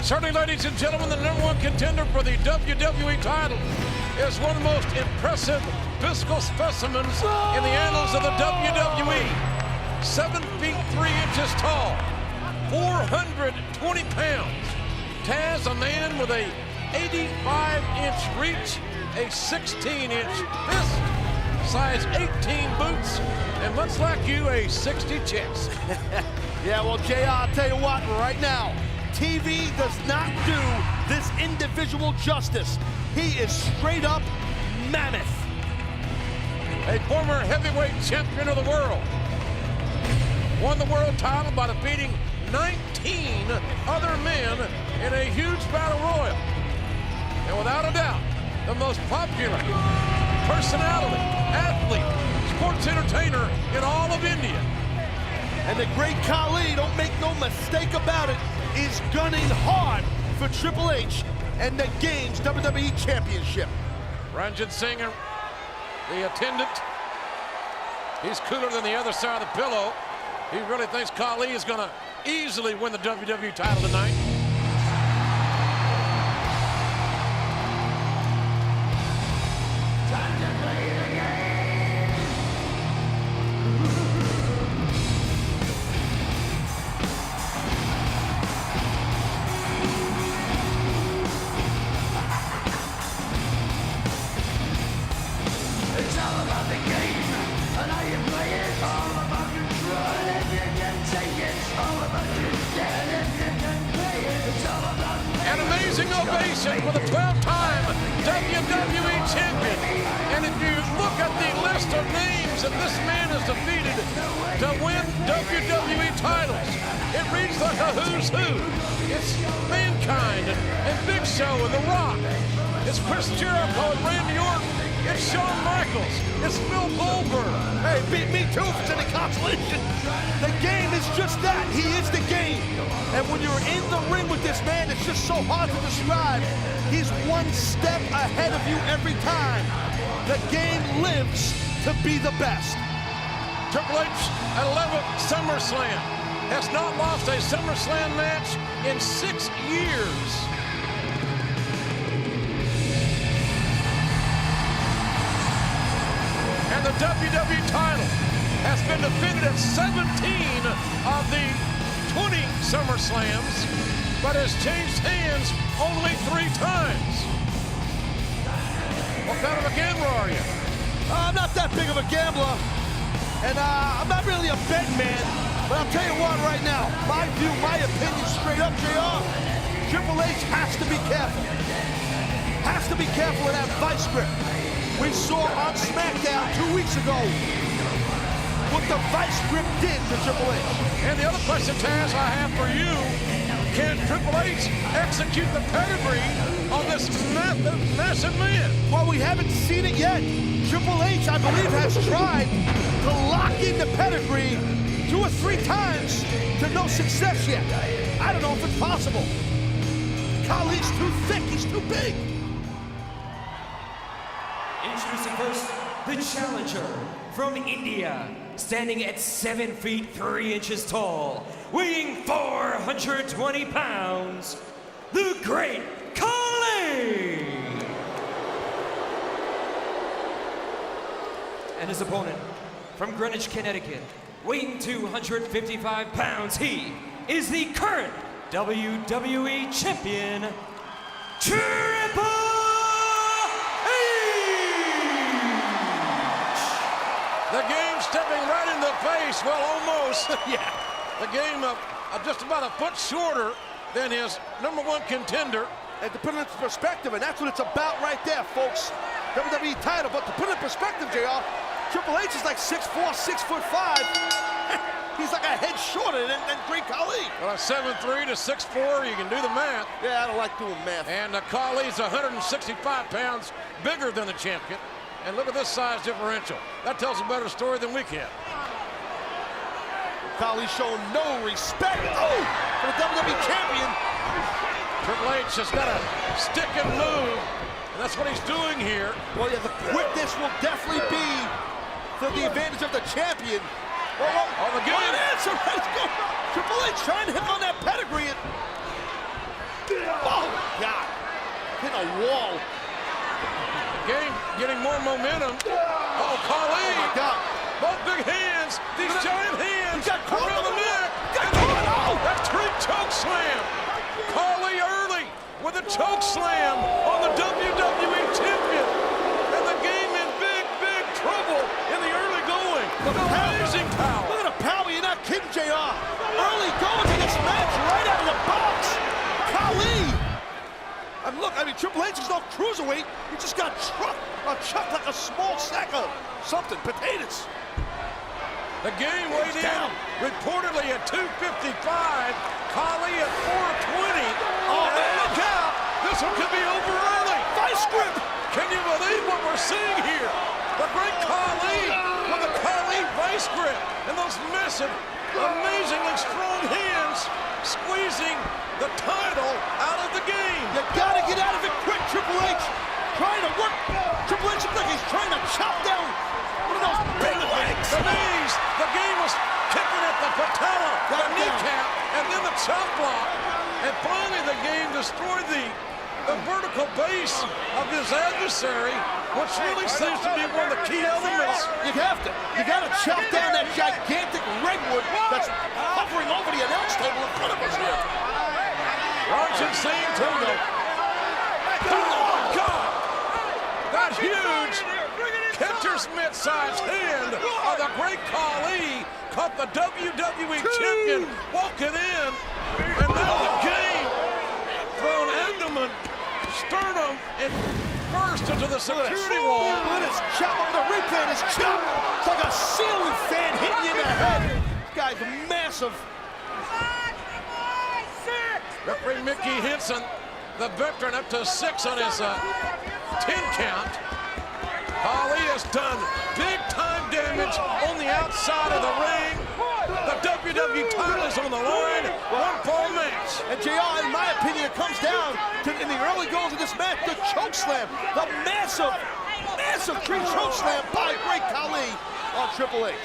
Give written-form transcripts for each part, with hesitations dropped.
Certainly, ladies and gentlemen, the #1 contender for the WWE title is one of the most impressive physical specimens in the annals of the WWE. 7 feet 3 inches tall, 420 pounds. Taz, a man with a 85-inch reach, a 16-inch fist, size 18 boots, and much like you, a 60 chest. Yeah, well, JR, I'll tell you what, right now, TV does not do this individual justice. He is straight up mammoth. A former heavyweight champion of the world. Won the world title by defeating 19 other men in a huge battle royal. And without a doubt, the most popular personality, athlete, sports entertainer in all of India. And the Great Khali, don't make no mistake about it, is gunning hard for Triple H and the Games WWE Championship. Ranjit Singh, the attendant, he's cooler than the other side of the pillow. He really thinks Khali is going to easily win the WWE title tonight. It's all about the game, and how you play it. All about control, and if you can take it. All about you get it, if you can play it. It's all about An amazing ovation for the 12-time WWE Champion. And if you look at the list of names that this man has defeated to win WWE titles, it reads like a who's who. It's Mankind and Big Show and The Rock. It's Chris Jericho and Randy Orton. It's Shawn Michaels. It's Bill Goldberg. Hey, beat me too if it's any consolation. The game is just that. He is the game. And when you're in the ring with this man, it's just so hard to describe. He's one step ahead of you every time. The game lives to be the best. Triple H at 11th SummerSlam has not lost a SummerSlam match in 6 years. And the WWE title has been defended at 17 of the 20 SummerSlams, but has changed hands only 3 times. What kind of a gambler are you? I'm not that big of a gambler, and I'm not really a bet man, but I'll tell you what right now, my view, my opinion, straight up, JR, Triple H has to be careful. Has to be careful of that vice grip. We saw on SmackDown 2 weeks ago what the vice grip did to Triple H. And the other question, Taz, I have for you, can Triple H execute the pedigree on this massive man? Well, we haven't seen it yet. Triple H, I believe, has tried to lock in the pedigree 2 or 3 times to no success yet. I don't know if it's possible. Khali's too thick, he's too big. Introducing first, the challenger from India, standing at 7 feet 3 inches tall, weighing 420 pounds, the Great Khali! And his opponent from Greenwich, Connecticut, weighing 255 pounds, he is the current WWE Champion, Triple The game stepping right in the face, well, almost. Yeah. The game just about a foot shorter than his #1 contender. And to put it in perspective, and that's what it's about right there, folks. WWE title, but to put it in perspective, JR, Triple H is like 6'4", 6'5". He's like a head shorter than Great Khali. Well, 7'3" to 6'4", you can do the math. Yeah, I don't like doing math. And Khali's 165 pounds bigger than the champion. And look at this size differential. That tells a better story than we can. Khali showing no respect. Oh, for the WWE champion. Triple H has got to stick and move. And that's what he's doing here. Well, yeah, the quickness will definitely be for the advantage of the champion. Oh, the game. Triple H trying to hit on that pedigree. a wall. The game getting more momentum. Oh, Khali. Oh, my God. Both big hands. These giant hands around the neck. That trick choke slam. Khali early with a choke slam on the WWE Champion. And the game in big, big trouble in the early going. Amazing power. Look at the power. You're not kidding, JR. Early going to this match right out of the box. Khali. And look, I mean, Triple H is no cruiserweight. He just got chucked like a small sack of something, potatoes. The game weighed in reportedly at 255. Khali at 420. Oh, man, look out. This one could be over early. Vice grip. Can you believe what we're seeing here? The Great Khali with the Khali vice grip and those massive, amazingly strong hands squeezing the title out of the game. You gotta get out of it quick, Triple H. Trying to work. Triple H looks like he's trying to chop down one of those big legs. The knees. The game was kicking at the patella, the kneecap, and then the chop block. And finally the game destroyed the vertical base of his adversary, which really seems to be one of the key elements. You have to. You got to chop down that gigantic redwood that's hovering over the announce table in front of us here. Rajan Singh Tunga. Oh my God! That huge catcher's mitt-sized hand of the Great Khali caught the WWE Champion walking in, and now the game thrown abdomen, sternum, and burst into the security wall. Look at this chop on the replay. This chop. It's like a ceiling fan hitting you in the head. This guy's massive. Referee Mickey Henson, the veteran, up to 6 on his 10 count. Khali has done big-time damage on the outside of the ring. The WWE title is on the line. One fall match. And JR, in my opinion, it comes down to, in the early goals of this match, the choke slam. The massive, massive tree choke slam by Great Khali on Triple H.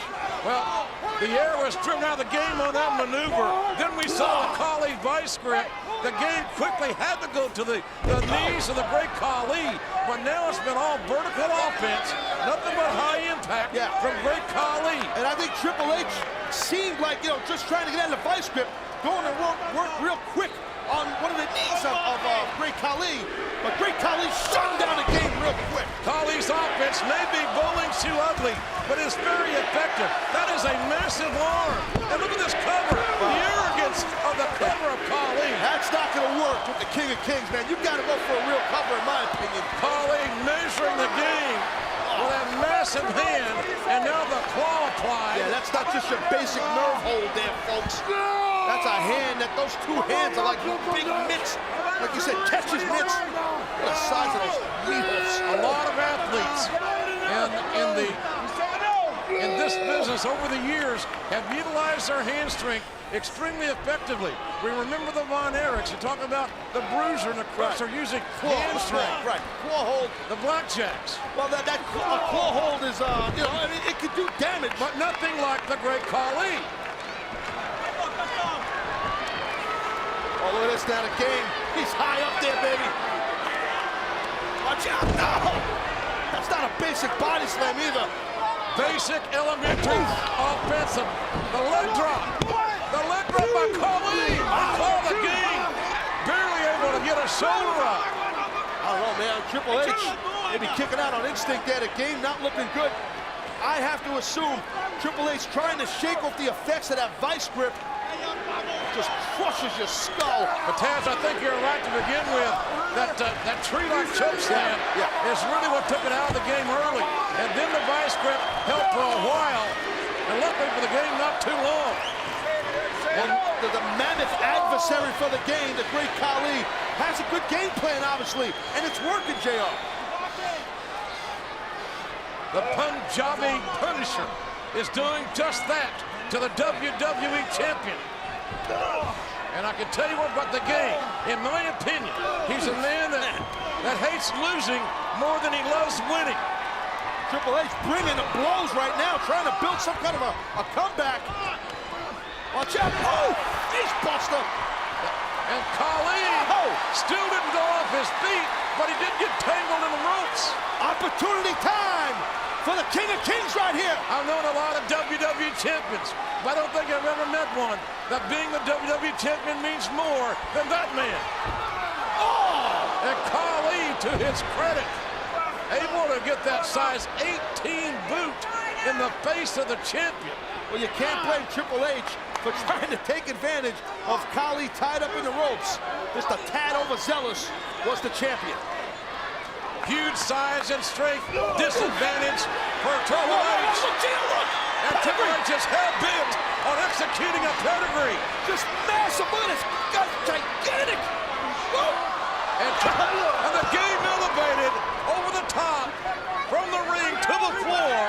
Well, the air was driven out of the game on that maneuver. Then we saw the Khali vice grip. The game quickly had to go to the knees of the Great Khali, but now it's been all vertical offense, nothing but high impact from Great Khali. And I think Triple H seemed like, you know, just trying to get out of the vice grip, going to work real quick on one of the knees of Great Khali, but Great Khali shutting down the game real quick. Khali's offense may be bowling too ugly, but it's very effective. That is a massive arm. And look at this cover, the arrogance of the cover of Khali. That's not going to work with the King of Kings, man. You've got to go for a real cover, in my opinion. Khali measuring the game with that massive hand, and now the claw applied. Yeah, that's not just your basic nerve hold there, folks. That's a hand that those two hands are like big mitts. Like you said, catcher's mitts. Look at the size of those needles. A lot of athletes in this business over the years have utilized their hand strength extremely effectively. We remember the Von Erichs. You talk about the Bruiser and the Crusher using hand strength. Right, claw hold. The Blackjacks. Well, that claw hold is, you know, I mean, it could do damage. But nothing like the Great Khali. Oh, look at this now, the game. He's high up there, baby. Watch out. No! That's not a basic body slam either. Basic, elementary, offensive. The leg drop. The leg drop by Khali. Call the game. Barely able to get a shoulder up. I don't know, man. Triple H maybe kicking out on instinct there. The game not looking good. I have to assume Triple H trying to shake off the effects of that vice grip. Just crushes your skull. But Taz, I think you're right to begin with. That tree-like choke slam is really what took it out of the game early. And then the vice grip helped for a while. And luckily for the game, not too long. And the mammoth adversary for the game, the Great Khali, has a good game plan, obviously. And it's working, JR. The Punjabi Punisher is doing just that to the WWE Champion. And I can tell you what about the game. In my opinion, he's a man that hates losing more than he loves winning. Triple H bringing the blows right now, trying to build some kind of a comeback. Watch out. Oh, face buster. And Khali still didn't go off his feet, but he did get tangled in the ropes. Opportunity time for the King of Kings right here. I've known a lot of WWE champions, but I don't think I've ever met one that being the WWE champion means more than that man. And Khali, to his credit, able to get that size 18 boot in the face of the champion. Well, you can't blame Triple H for trying to take advantage of Khali tied up in the ropes. Just a tad overzealous was the champion. Huge size and strength disadvantage for Triple H. And Triple H is hell-bent on executing a pedigree. Just massive, look at this guy's gigantic. And the game elevated over the top from the ring to the floor.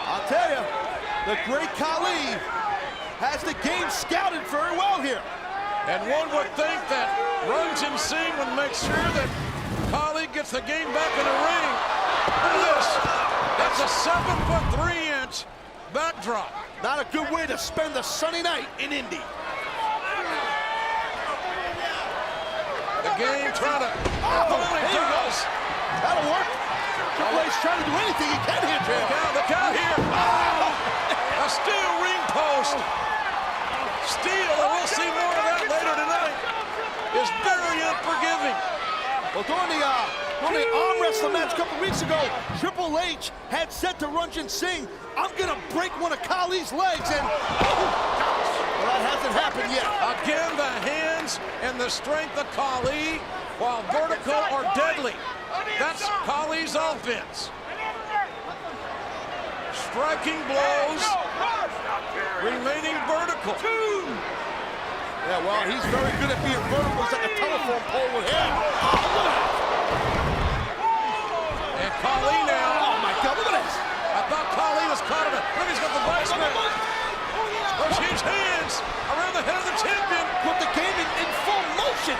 I'll tell you, the Great Khali has the game scouted very well here. And one would think that Ranjin Singh would make sure that Khali gets the game back in the ring. Look at this. That's a 7'3" backdrop. Not a good way to spend a sunny night in Indy. The game trying to... There he goes. That'll work. Triple H trying to do anything he can here, Jay. Look out here. A steel ring post. Steel, and we'll see more of that later tonight, is very unforgiving. Well, during the arm wrestling match a couple weeks ago, Triple H had said to Ranjin Singh, I'm going to break one of Khali's legs, and well, that hasn't happened yet. Again, the hands and the strength of Khali, while vertical or deadly. That's Khali's offense. Striking blows, remaining vertical. Yeah, well, he's very good at being vertical. It's like a telephone pole with him. And Khali now. Oh, my God, look at this. I thought Khali was caught in it. Look, he's got the vice grip. Those huge hands around the head of the champion. Put the game in full motion.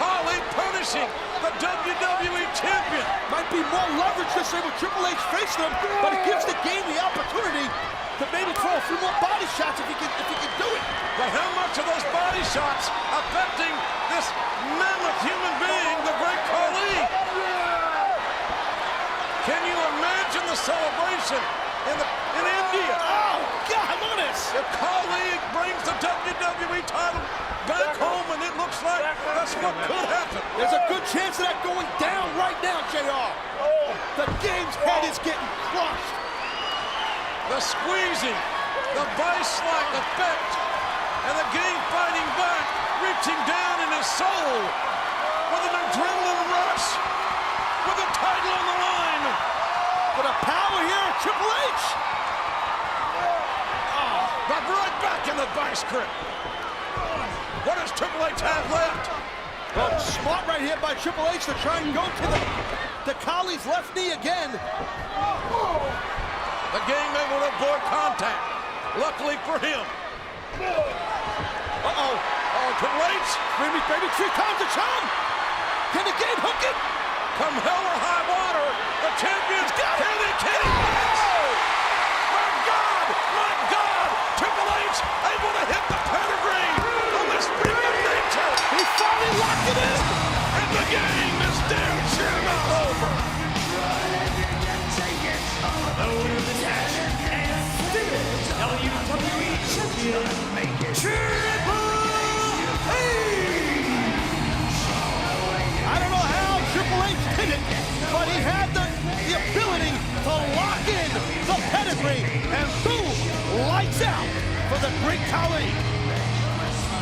Khali punishing the WWE champion. Might be more leverage this way with Triple H facing him, but it gives the game the opportunity to maybe throw a few more body shots if he can do it. But how much of those body shots affecting this mammoth human being, the Great Khali? Can you imagine the celebration in India? Oh, God, look at this. If Khali brings the WWE title back home, and it looks like that's what could happen. There's a good chance of that going down right now, JR. The game's head is getting crushed. The squeezing, the vice-like effect, and the game fighting back, reaching down in his soul with an adrenaline rush, with the title on the line. For the power here of Triple H. But right back in the vice grip. What does Triple H have left? Well, smart right here by Triple H to try and go to Khali's left knee again. The game able to avoid contact. Luckily for him. Triple H. Maybe 3 times the charm. Can the game hook it? Come hell or high water, the champion's got it. Can he? My God! Triple H able to hit the pedigree on this freak of nature. He finally locked it in. And the game is damn sure not over. WWE Champion, Triple H! I don't know how Triple H did it, but he had the ability to lock in the pedigree, and boom, lights out for the Great Khali.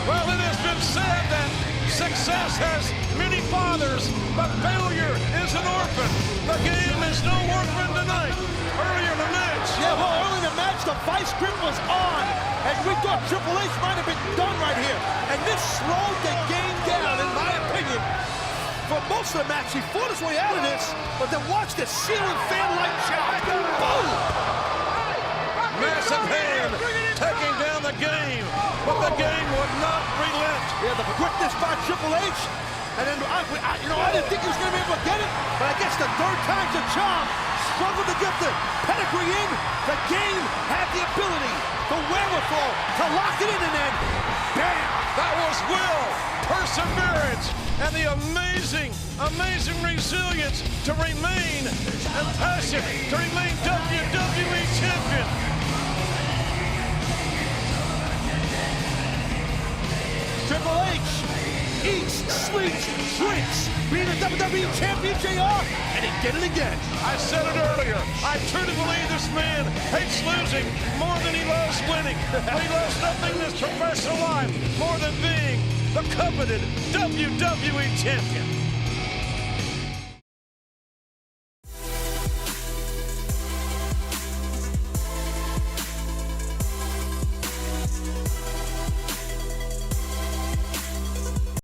Well, it has been said that success has many fathers, but failure is an orphan. The game is no orphan tonight. Earlier in the match. Yeah, well, early in the match, the vice grip was on, and we thought Triple H might have been done right here. And this slowed the game down, in my opinion. For most of the match, he fought his way out of this, but then watch this ceiling fan-like shot. Boom! Massive hand taking down the game, but the game would not relent. Yeah, the quickness by Triple H, and then I didn't think he was going to be able to get it, but I guess the third time's a charm. Struggled to get the pedigree in. The game had the ability, the wherewithal to lock it in, and then Bam! That was will, perseverance, and the amazing resilience to remain and passion to remain WWE Champion. Triple H eats, sleeps, drinks, being a WWE Champion, JR, and he did it again. I said it earlier. I truly believe this man hates losing more than he loves winning. But he loves nothing in his professional life more than being the coveted WWE Champion.